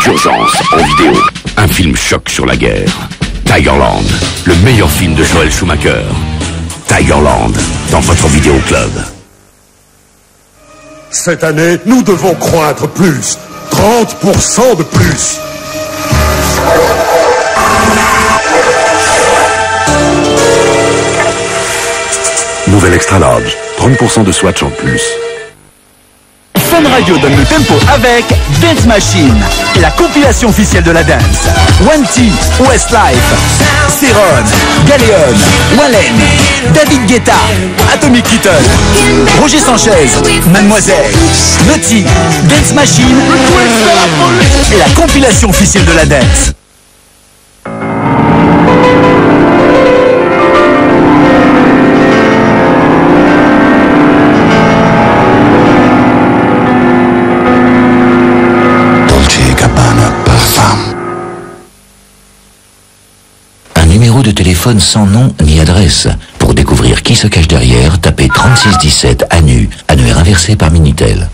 D'urgence en vidéo. Un film choc sur la guerre. Tigerland, le meilleur film de Joel Schumacher. Tigerland, dans votre vidéoclub. Cette année, nous devons croître plus. 30% de plus. Nouvelle Extra Large, 30% de swatch en plus. Fun Radio donne le tempo avec Dance Machine, la compilation officielle de la dance. One T, Westlife, Céron, Galéon, Wallen, David Guetta, Atomic Kitten, Roger Sanchez, Mademoiselle, Naughty, Dance Machine et la compilation officielle de la dance. De téléphone sans nom ni adresse. Pour découvrir qui se cache derrière, tapez 3617 ANU, annuaire inversé par Minitel.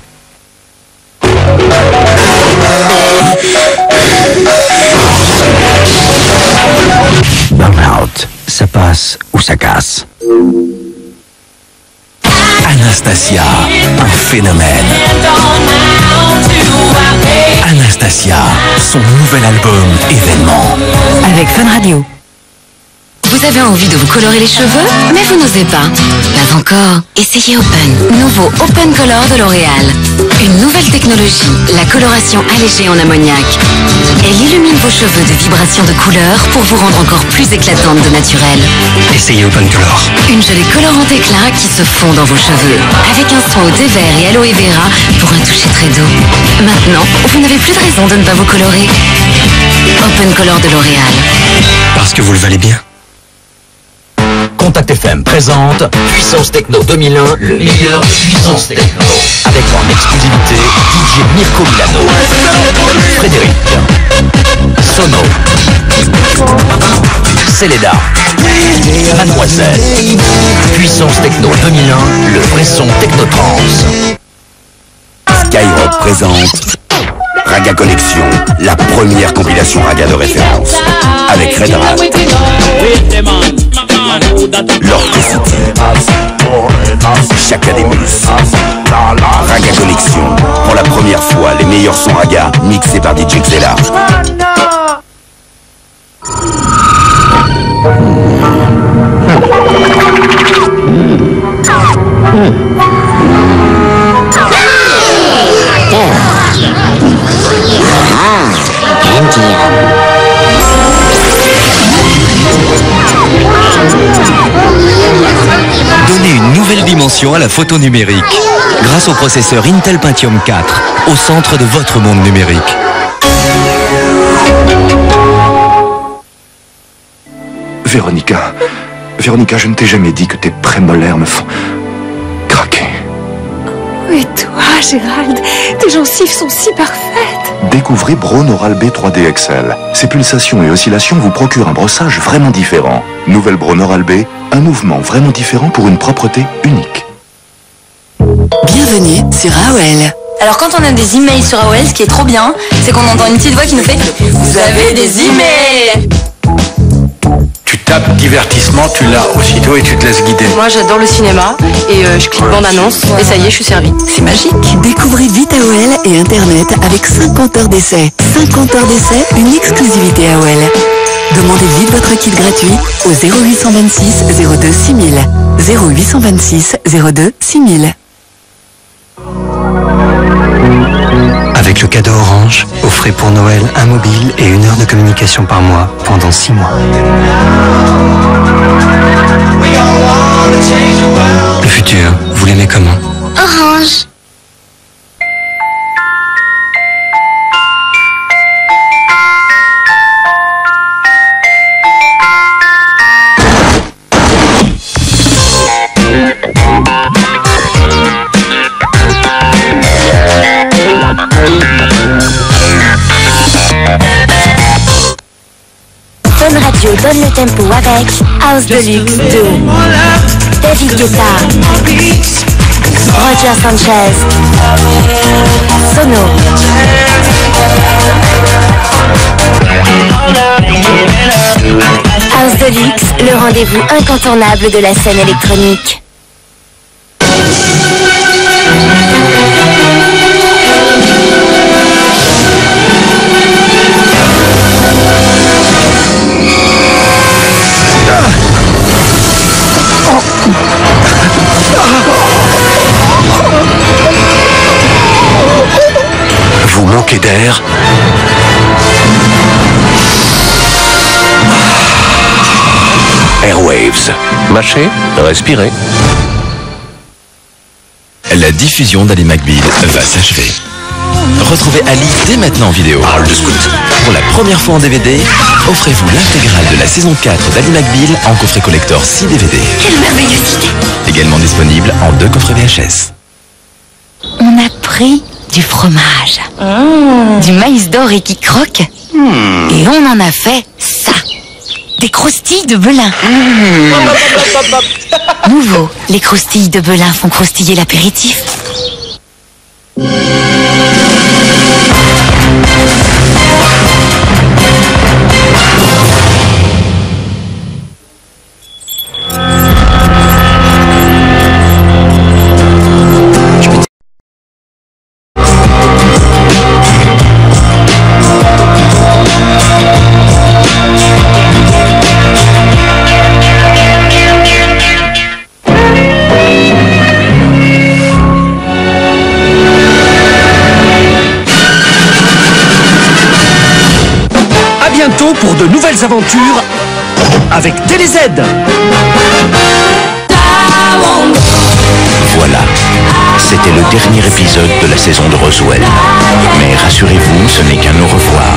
Burnout, ça passe ou ça casse. Anastasia, un phénomène. Anastasia, son nouvel album événement. Avec Fun Radio. Vous avez envie de vous colorer les cheveux, mais vous n'osez pas. Pas encore. Essayez Open. Nouveau Open Color de L'Oréal. Une nouvelle technologie, la coloration allégée en ammoniac. Elle illumine vos cheveux de vibrations de couleurs pour vous rendre encore plus éclatante de naturel. Essayez Open Color. Une gelée colorante éclat qui se fond dans vos cheveux. Avec un soin au thé vert et aloe vera pour un toucher très doux. Maintenant, vous n'avez plus de raison de ne pas vous colorer. Open Color de L'Oréal. Parce que vous le valez bien. Contact FM présente Puissance Techno 2001, le meilleur de Puissance Techno. Avec en exclusivité DJ Mirko Milano, Frédéric, Sono, Céleda, Mademoiselle. Puissance Techno 2001, le vrai son Technotrance. Skyrock présente Raga Collection, la première compilation Raga de référence. Avec Red Rat, L'Orchestre, Chacademus. Raga Collection, pour la première fois, les meilleurs sons Raga mixés par DJ Xela. Donnez une nouvelle dimension à la photo numérique grâce au processeur Intel Pentium 4 au centre de votre monde numérique. Véronica, je ne t'ai jamais dit que tes prémolaires me font craquer. Et toi, Gérald, tes gencives sont si parfaites. Découvrez Braun Oral B 3D XL. Ces pulsations et oscillations vous procurent un brossage vraiment différent. Nouvelle Braun Oral B, un mouvement vraiment différent pour une propreté unique. Bienvenue sur AOL. Alors quand on a des emails sur AOL, ce qui est trop bien, c'est qu'on entend une petite voix qui nous fait « Vous avez des emails !» Tu tapes divertissement, tu l'as aussitôt et tu te laisses guider. Moi j'adore le cinéma et je clique bande-annonce et ça y est, je suis servie. C'est magique. Découvrez vite AOL et Internet avec 50 heures d'essai. 50 heures d'essai, une exclusivité AOL. Demandez vite votre kit gratuit au 0826 02 6000. 0826 02 6000. Avec le cadeau Orange, offrez pour Noël un mobile et 1 heure de communication par mois pendant 6 mois. Le futur, vous l'aimez comment? Orange. Radio donne le tempo avec House Deluxe 2. David Guetta, Roger Sanchez, Sono. House Deluxe, le rendez-vous incontournable de la scène électronique. Vous manquez d'air? Airwaves. Mâchez, respirez. La diffusion d'Ali McBeal va s'achever. Retrouvez Ali dès maintenant en vidéo. Parole de scout. Pour la première fois en DVD, offrez-vous l'intégrale de la saison 4 d'Ali McBeal en coffret collector 6 DVD. Quelle merveilleuse idée! Également disponible en 2 coffrets VHS. On a pris du fromage, du maïs doré qui croque, et on en a fait ça. Des croustilles de Belin. Nouveau, les croustilles de Belin font croustiller l'apéritif. Pour de nouvelles aventures avec TéléZ. Voilà, c'était le dernier épisode de la saison de Roswell. Mais rassurez-vous, ce n'est qu'un au revoir.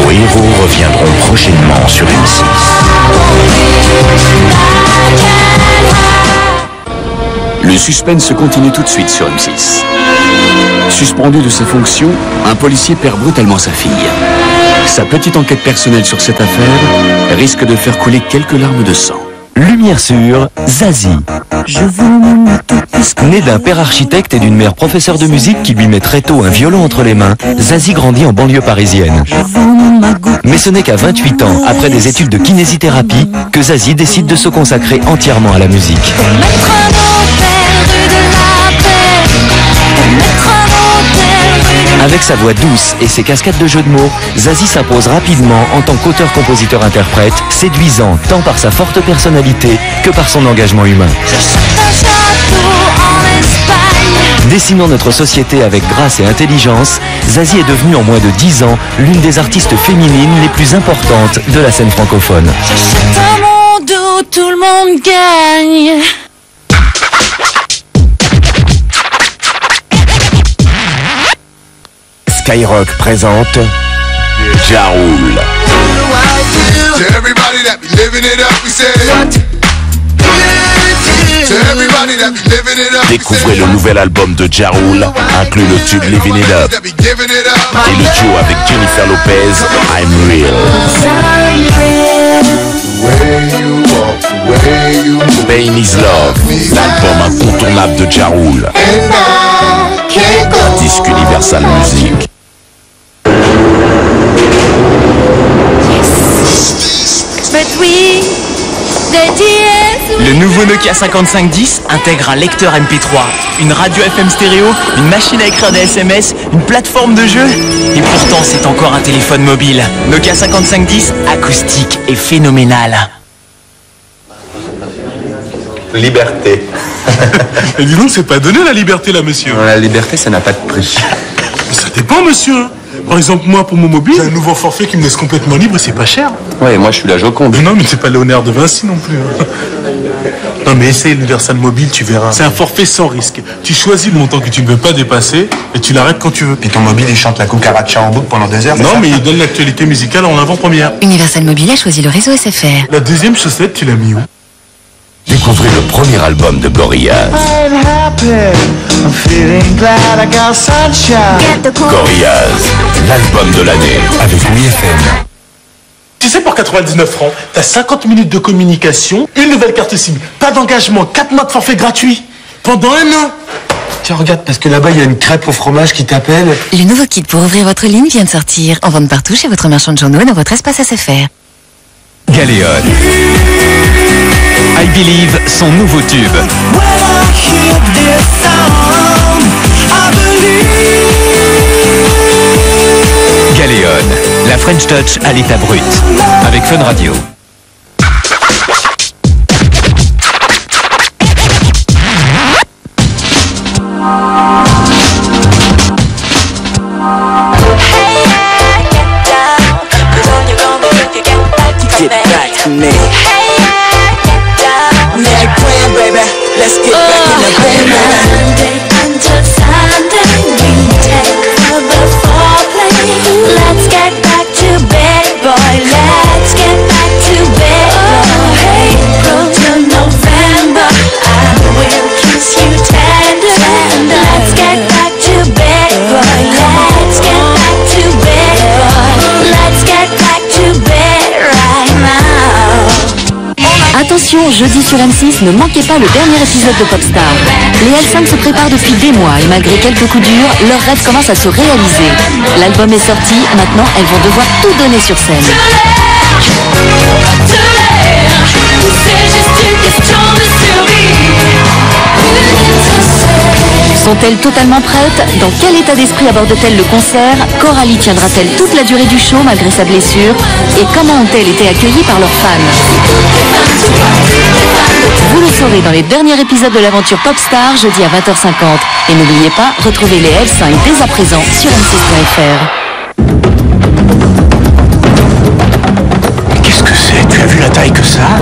Vos héros reviendront prochainement sur M6. Le suspense continue tout de suite sur M6. Suspendu de ses fonctions, un policier perd brutalement sa fille. Sa petite enquête personnelle sur cette affaire risque de faire couler quelques larmes de sang. Lumière sur Zazie. Né d'un père architecte et d'une mère professeure de musique qui lui met très tôt un violon entre les mains, Zazie grandit en banlieue parisienne. Mais ce n'est qu'à 28 ans, après des études de kinésithérapie, que Zazie décide de se consacrer entièrement à la musique. Avec sa voix douce et ses cascades de jeux de mots, Zazie s'impose rapidement en tant qu'auteur-compositeur-interprète, séduisant tant par sa forte personnalité que par son engagement humain. Dessinant notre société avec grâce et intelligence, Zazie est devenue en moins de 10 ans l'une des artistes féminines les plus importantes de la scène francophone. J'achète un monde où tout le monde gagne. Skyrock présente Jaroul. Découvrez le nouvel album de Jaroul, inclut le tube Living It Up et le duo avec Jennifer Lopez, I'm Real. Pain is Love, l'album incontournable de Jaroul. Disque Universal Music. Le nouveau Nokia 5510 intègre un lecteur MP3, une radio FM stéréo, une machine à écrire des SMS, une plateforme de jeu. Et pourtant, c'est encore un téléphone mobile. Nokia 5510, acoustique et phénoménal. Liberté. Et dis donc, c'est pas donné la liberté là, monsieur. La liberté, ça n'a pas de prix. Mais ça dépend, monsieur. Par exemple, moi, pour mon mobile, j'ai un nouveau forfait qui me laisse complètement libre et c'est pas cher. Ouais, moi, je suis la Joconde. Mais non, mais c'est pas Léonard de Vinci non plus. Non, mais essaye l'Universal Mobile, tu verras. C'est un forfait sans risque. Tu choisis le montant que tu ne veux pas dépasser et tu l'arrêtes quand tu veux. Et ton mobile, il chante la cucaracha en boucle pendant 2 heures. Non, mais il donne l'actualité musicale en avant-première. Universal Mobile a choisi le réseau SFR. La deuxième chaussette, tu l'as mis où? Découvrez le premier album de Gorillaz. Gorillaz, l'album de l'année avec l'UFM. Tu sais pourquoi 399 francs, t'as 50 minutes de communication, une nouvelle carte SIM, pas d'engagement, 4 mois de forfait gratuit, pendant 1 an. Tiens, regarde, parce que là-bas, il y a une crêpe au fromage qui t'appelle. Le nouveau kit pour ouvrir votre ligne vient de sortir. En vente partout chez votre marchand de journaux et dans votre espace SFR. Galéon. I Believe, son nouveau tube. Galéon, la French Touch à l'état brut. Avec Fun Radio. Get back to me. Like playing, baby. Let's get back in the bed, Monday until Sunday, we take the foreplay. Let's get back to bed, boy. Let's get back to bed, boy. April to November, I will kiss you tender. Let's get back to bed, boy. Let's get back to bed, boy. Let's get back to bed right now. Attention, jeudi sur M6, ne manquez pas le dernier épisode de Popstar. Les L5 se préparent depuis des mois et malgré quelques coups durs, leur rêve commence à se réaliser. L'album est sorti, maintenant elles vont devoir tout donner sur scène. Sont-elles totalement prêtes? Dans quel état d'esprit aborde-t-elle le concert? Coralie tiendra-t-elle toute la durée du show malgré sa blessure? Et comment ont-elles été accueillies par leurs fans? Vous le saurez dans les derniers épisodes de l'aventure Popstar, jeudi à 20h50. Et n'oubliez pas, retrouvez les L5 dès à présent sur m6.fr. Qu'est-ce que c'est? Tu as vu la taille que ça a?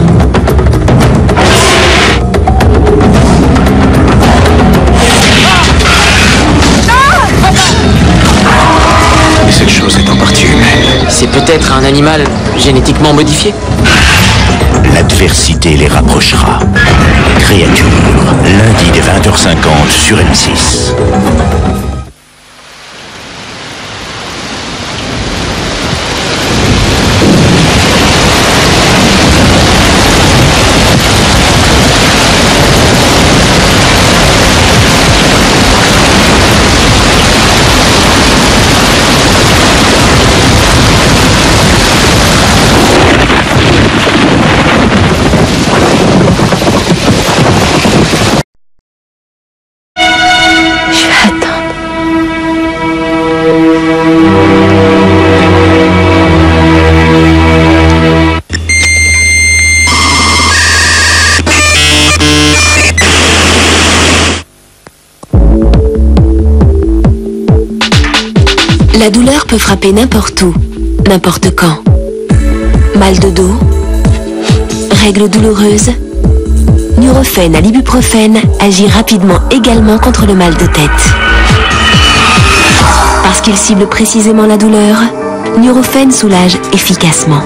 Et cette chose est en partie humaine. C'est peut-être un animal génétiquement modifié. L'adversité les rapprochera. Créature, lundi dès 20h50 sur M6. La douleur peut frapper n'importe où, n'importe quand. Mal de dos, règles douloureuses. Nurofen à l'ibuprofène agit rapidement également contre le mal de tête. Parce qu'il cible précisément la douleur, Nurofen soulage efficacement.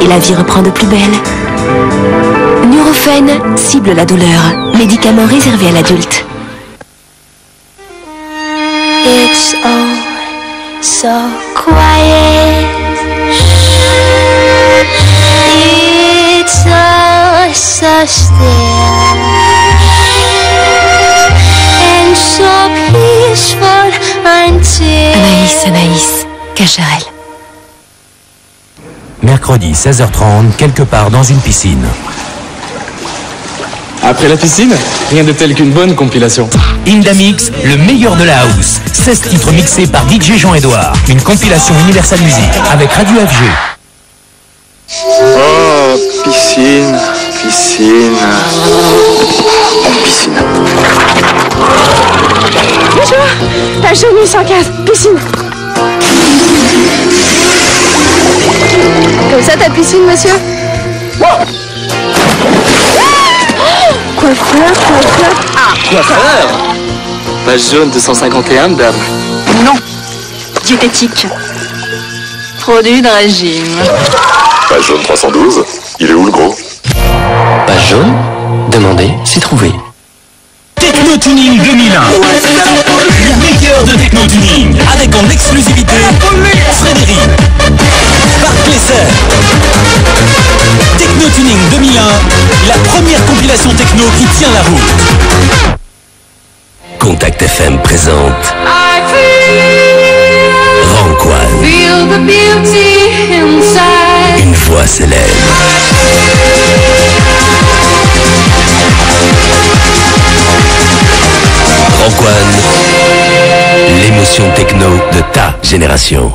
Et la vie reprend de plus belle. Nurofen cible la douleur, médicament réservé à l'adulte. It's all so quiet. It's all so still and so peaceful until Anaïs, Cacharel. Mercredi 16h30, quelque part dans une piscine. Après la piscine, rien de tel qu'une bonne compilation. Indamix, le meilleur de la house. 16 titres mixés par DJ Jean-Edouard. Une compilation Universal Music avec Radio FG. Oh, piscine. Piscine. Bonjour, page 815, piscine. Comme ça ta piscine, monsieur? Coiffeur. Ah, coiffeur. Page jaune 251, dame. Non. Diététique. Produit de régime. Page jaune 312, il est où le gros? Page jaune? Demandez, c'est trouvé. Techno-Tuning 2001. Le meilleur de Techno-Tuning. Avec en exclusivité Frédéric, Marc Lesser, Tiens la route. Contact FM présente Ranquan. Une voix célèbre. Ranquan, l'émotion techno de ta génération.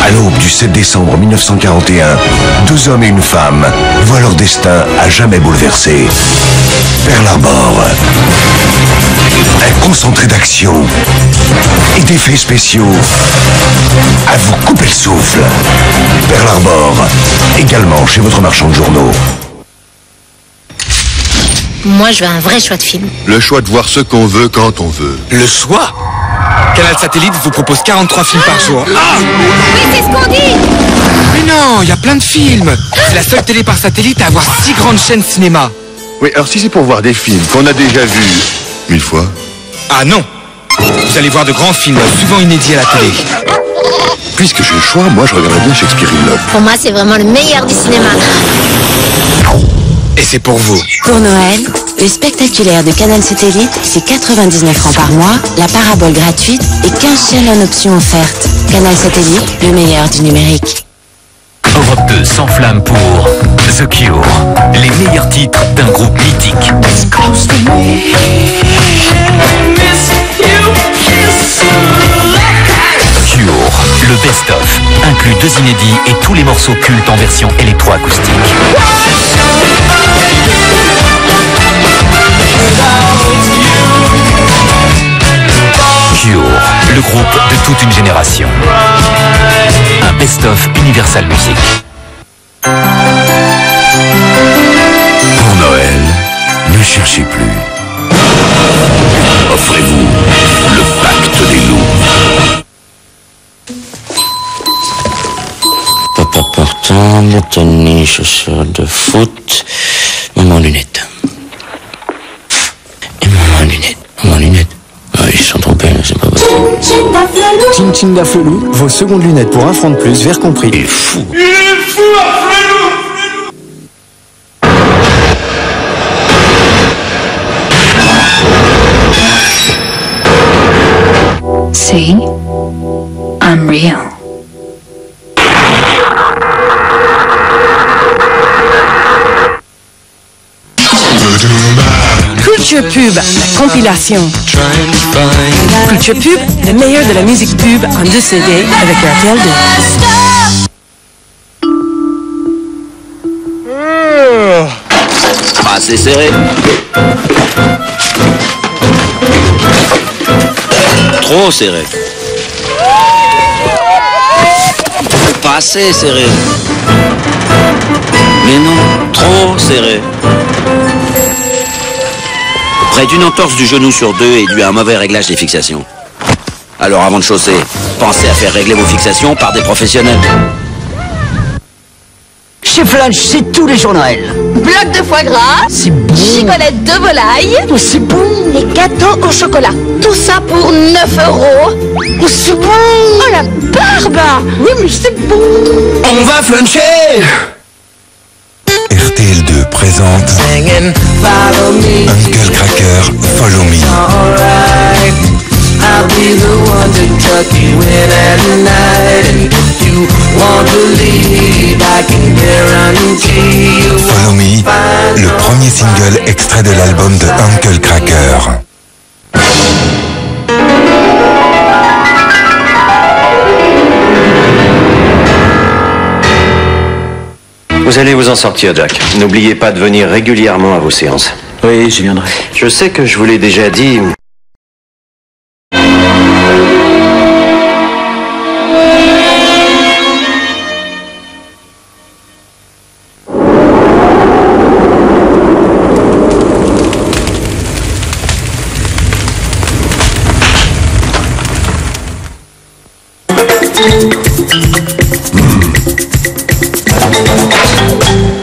À l'aube du 7 décembre 1941, deux hommes et une femme voient leur destin à jamais bouleversé. Pearl Harbor. Un concentré d'action et d'effets spéciaux à vous couper le souffle. Pearl Harbor, également chez votre marchand de journaux. Moi, je veux un vrai choix de film. Le choix de voir ce qu'on veut quand on veut. Le choix? Canal Satellite vous propose 43 films par jour. Ah! Oui, c'est ce qu'on dit! Mais non, il y a plein de films. C'est la seule télé par satellite à avoir 6 grandes chaînes cinéma. Oui, alors si c'est pour voir des films qu'on a déjà vus 1000 fois. Ah non! Vous allez voir de grands films, souvent inédits à la télé. Puisque j'ai le choix, moi je regarderais bien Shakespeare in Love. Pour moi, c'est vraiment le meilleur du cinéma. Et c'est pour vous. Pour Noël, le spectaculaire de Canal Satellite, c'est 99 francs par mois, la parabole gratuite et 15 chaînes en option offertes. Canal Satellite, le meilleur du numérique. Europe 2 s'enflamme pour The Cure, les meilleurs titres d'un groupe mythique. Cure, le best-of, inclut 2 inédits et tous les morceaux cultes en version électroacoustique. Cure, le groupe de toute une génération. Un best-of Universal Music. Pour Noël, ne cherchez plus. Offrez-vous le pacte des loups. Papa portable, tennis, chaussures de foot, maman lunettes. Et maman lunettes. Maman lunettes. Ah, ils sont trompés, c'est pas possible. Chin Chin Daflelou, vos secondes lunettes pour 1 franc de plus, verre compris. Il est fou. Il est fou, See? I'm real. Culture Pub, la compilation. Culture Pub, le meilleur de la musique pub en 2 CD avec RTL 2. Pas assez serré. Trop serré. Pas assez serré. Mais non, trop serré. Près d'une entorse du genou sur 2 et dû à un mauvais réglage des fixations. Alors avant de chausser, pensez à faire régler vos fixations par des professionnels. Chez Flunch, c'est tous les jours Noël. Bloc de foie gras, C'est bon. gigonette de volaille, Oh, c'est bon. et gâteau au chocolat. Tout ça pour 9 €. Oh, c'est bon. Oh la barbe! Oui, mais c'est bon. On va fluncher! RTL2 présente Uncle Cracker, Follow Me. I'll be the one to tuck you in at night. And if you want to leave, I can guarantee you. Follow Me, le premier single extrait de l'album de Uncle Cracker. Vous allez vous en sortir, Jack. N'oubliez pas de venir régulièrement à vos séances. Oui, j'y viendrai. Je sais que je vous l'ai déjà dit.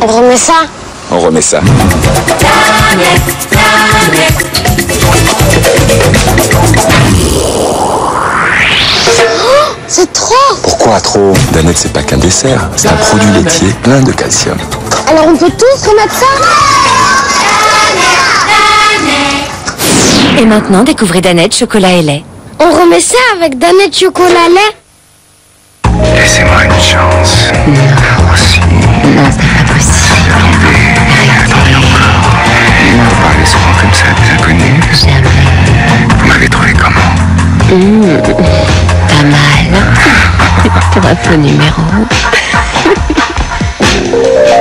On remet ça? On remet ça. C'est trop! Pourquoi trop? Danette, c'est pas qu'un dessert, c'est un produit laitier plein de calcium. Alors on peut tous remettre ça? Et maintenant, découvrez Danette chocolat et lait. On remet ça avec Danette chocolat lait? Laissez-moi une chance. Non. Aussi. Non, ce n'est pas possible. Attendez encore. Non. Vous parlez souvent comme ça à des inconnus? Jamais. Vous m'avez trouvé comment? Pas mal. Pour un faux numéro.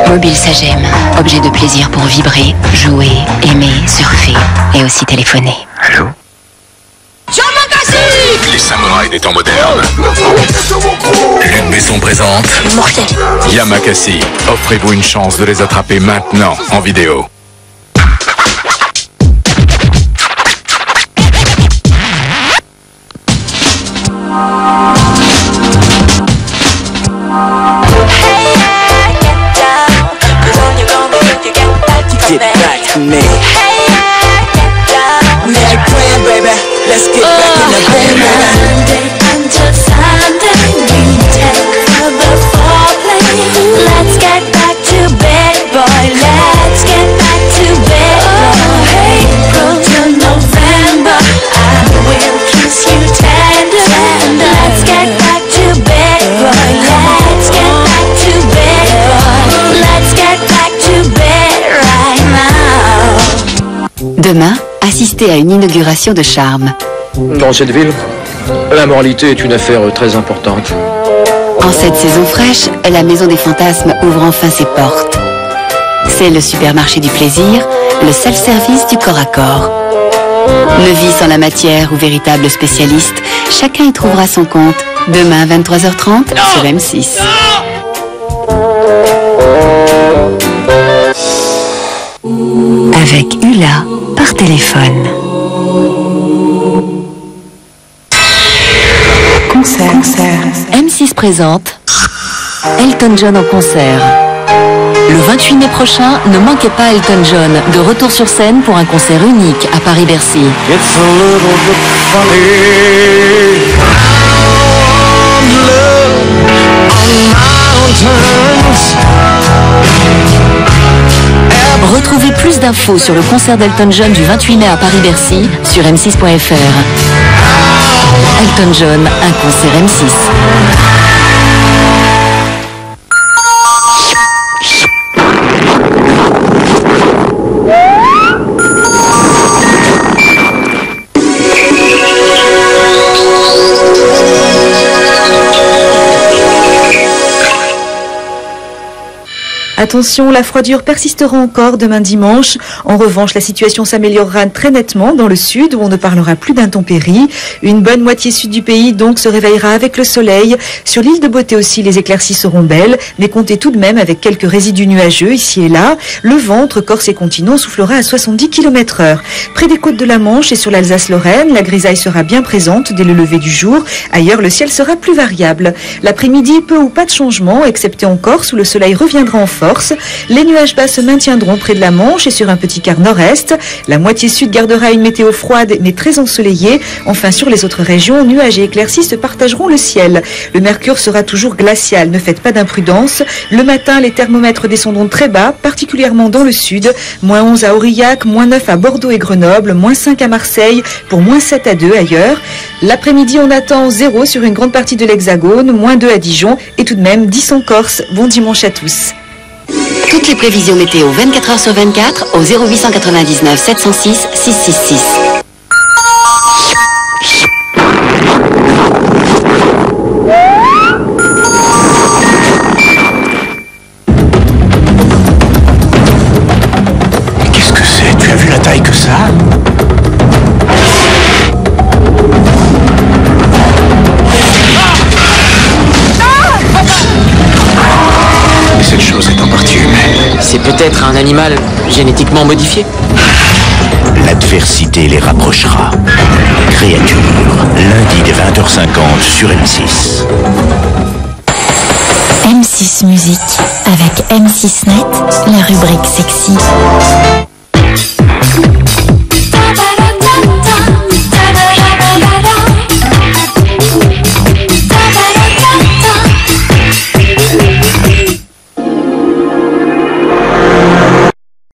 Mobile Sagem, objet de plaisir pour vibrer, jouer, aimer, surfer et aussi téléphoner. Allô? Les samouraïs des temps modernes. Luc Besson présente Mortel. Yamakasi. Offrez-vous une chance de les attraper maintenant en vidéo. Get back to me. We had a plan, baby. Let's get back in the bed, baby. Until Sunday, we take the foreplay. Let's get back to bed, boy. Let's get back to bed, boy. April till November, I will kiss you tender. Let's get back to bed, boy. Let's get back to bed, boy. Let's get back to bed right now. Demain, assistez à une inauguration de Charme. Dans cette ville, la moralité est une affaire très importante. En cette saison fraîche, la Maison des Fantasmes ouvre enfin ses portes. C'est le supermarché du plaisir, le seul service du corps à corps. Novice en la matière ou véritable spécialiste, chacun y trouvera son compte. Demain à 23h30 sur M6. Avec Ula par téléphone. Concert. M6 présente Elton John en concert. Le 28 mai prochain, ne manquez pas Elton John, de retour sur scène pour un concert unique à Paris-Bercy. It's a little bit funny. Retrouvez plus d'infos sur le concert d'Elton John du 28 mai à Paris-Bercy sur m6.fr. Elton John, un concert M6. Attention, la froidure persistera encore demain dimanche. En revanche, la situation s'améliorera très nettement dans le sud où on ne parlera plus d'intempéries. Une bonne moitié sud du pays donc se réveillera avec le soleil. Sur l'île de Beauté aussi, les éclaircies seront belles, mais comptez tout de même avec quelques résidus nuageux ici et là. Le vent entre Corse et continent soufflera à 70 km/h. Près des côtes de la Manche et sur l'Alsace-Lorraine, la grisaille sera bien présente dès le lever du jour. Ailleurs, le ciel sera plus variable. L'après-midi, peu ou pas de changement, excepté en Corse où le soleil reviendra en force. Les nuages bas se maintiendront près de la Manche et sur un petit quart nord-est. La moitié sud gardera une météo froide mais très ensoleillée. Enfin, sur les autres régions, nuages et éclaircies se partageront le ciel. Le mercure sera toujours glacial, ne faites pas d'imprudence. Le matin, les thermomètres descendront très bas, particulièrement dans le sud. -11 à Aurillac, -9 à Bordeaux et Grenoble, -5 à Marseille, pour -7 à 2 ailleurs. L'après-midi, on attend 0 sur une grande partie de l'Hexagone, -2 à Dijon et tout de même 10 en Corse. Bon dimanche à tous. Toutes les prévisions météo 24 h sur 24 au 0899 706 666. Qu'est-ce que c'est? Tu as vu la taille que ça? Cette chose est en partie humaine. C'est peut-être un animal génétiquement modifié. L'adversité les rapprochera. Créature, lundi dès 20h50 sur M6. M6 Musique avec M6 Net, la rubrique sexy.